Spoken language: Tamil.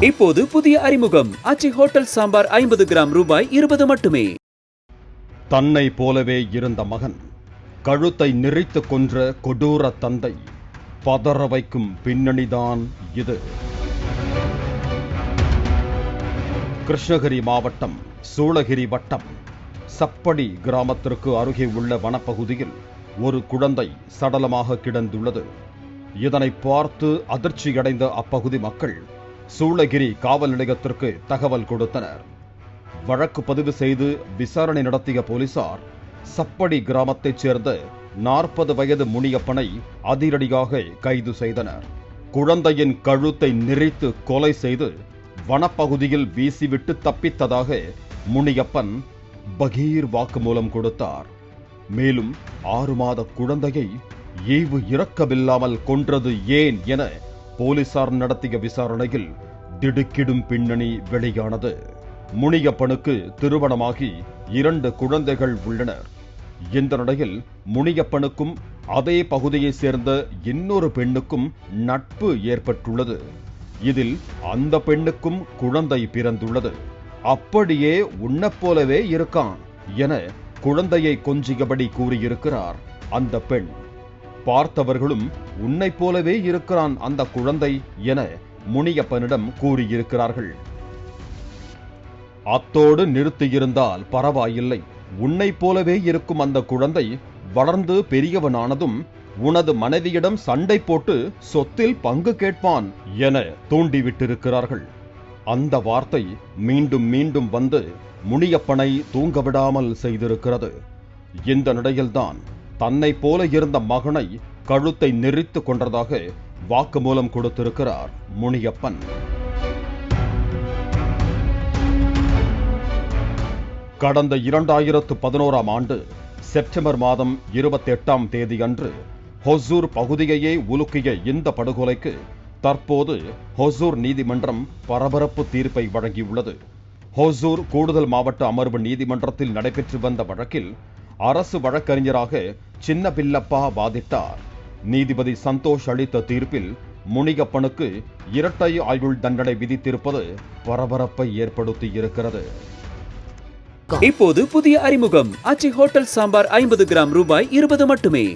இப்போது புதிய அறிமுகம் ஆச்சி ஹோட்டல் சாம்பார் 50 கிராம் ரூபாய் 20 மட்டுமே. தன்னை போலவே இருந்த மகன் கழுத்தை நெரித்து கொன்ற கொடூர தந்தை பதற வைக்கும் பின்னணிதான் இது. கிருஷ்ணகிரி மாவட்டம் சூளகிரி வட்டம் சப்படி கிராமத்திற்கு அருகே உள்ள வனப்பகுதியில் ஒரு குழந்தை சடலமாக கிடந்துள்ளது. இதனை பார்த்து அதிர்ச்சியடைந்த அப்பகுதி மக்கள் சூளகிரி காவல் நிலையத்திற்கு தகவல் கொடுத்தனர். வழக்கு பதிவு செய்து விசாரணை நடத்திய போலீசார் சப்படி கிராமத்தைச் சேர்ந்த 40 வயது முனியப்பனை அதிரடியாக கைது செய்தனர். குழந்தையின் கழுத்தை நெரித்து கொலை செய்து வனப்பகுதியில் வீசிவிட்டு தப்பித்ததாக முனியப்பன் பகீர் வாக்குமூலம் கொடுத்தார். மேலும் 6 மாத குழந்தையை ஈவு இரக்கமில்லாமல் கொன்றது ஏன் என போலீசார் நடத்திய விசாரணையில் திடுக்கிடும் பின்னணி வெளியானது. முனியப்பனுக்கு திருமணமாகி 2 குழந்தைகள் உள்ளனர். இந்த நிலையில் முனியப்பனுக்கும் அதே பகுதியைச் சேர்ந்த இன்னொரு பெண்ணுக்கும் நட்பு ஏற்பட்டுள்ளது. இதில் அந்த பெண்ணுக்கும் குழந்தை பிறந்துள்ளது. அப்படியே உன்னைப் போலவே இருக்கான் என குழந்தையை கொஞ்சியபடி கூறியிருக்கிறார் அந்த பெண். பார்த்தவர்களும் உன்னைப் போலவே இருக்கிறான் அந்த குழந்தை என முனியப்பனிடம் கூறியிருக்கிறார்கள். அத்தோடு நிறுத்தியிருந்தால் பரவாயில்லை, உன்னைப் போலவே இருக்கும் அந்த குழந்தை வளர்ந்து பெரியவனானதும் உனது மனைவியிடம் சண்டை போட்டு சொத்தில் பங்கு கேட்பான் என தூண்டிவிட்டிருக்கிறார்கள். அந்த வார்த்தை மீண்டும் மீண்டும் வந்து முனியப்பனை தூங்கவிடாமல் செய்திருக்கிறது. இந்த நிலையில்தான் தன்னை போல இருந்த மகனை கழுத்தை நெரித்து கொன்றதாக வாக்குமூலம் கொடுத்திருக்கிறார் முனியப்பன். கடந்த 2011ஆம் ஆண்டு செப்டம்பர் மாதம் 28ஆம் தேதி அன்று ஹொசூர் பகுதியையே உலுக்கிய இந்த படுகொலைக்கு தற்போது ஹொசூர் நீதிமன்றம் பரபரப்பு தீர்ப்பை வழங்கியுள்ளது. ஹொசூர் கூடுதல் மாவட்ட அமர்வு நீதிமன்றத்தில் நடைபெற்று வந்த வழக்கில் அரசு வழக்கறிஞராக சின்ன பில்லப்பா வாதிட்டார். நீதிபதி சந்தோஷ் அளித்த தீர்ப்பில் முனியப்பனுக்கு இரட்டை ஆயுள் தண்டனை விதித்திருப்பது பரபரப்பை ஏற்படுத்தி இருக்கிறது. இப்போது புதிய அறிமுகம் ஆச்சி ஹோட்டல் சாம்பார் 50 கிராம் ரூபாய் 20 மட்டுமே.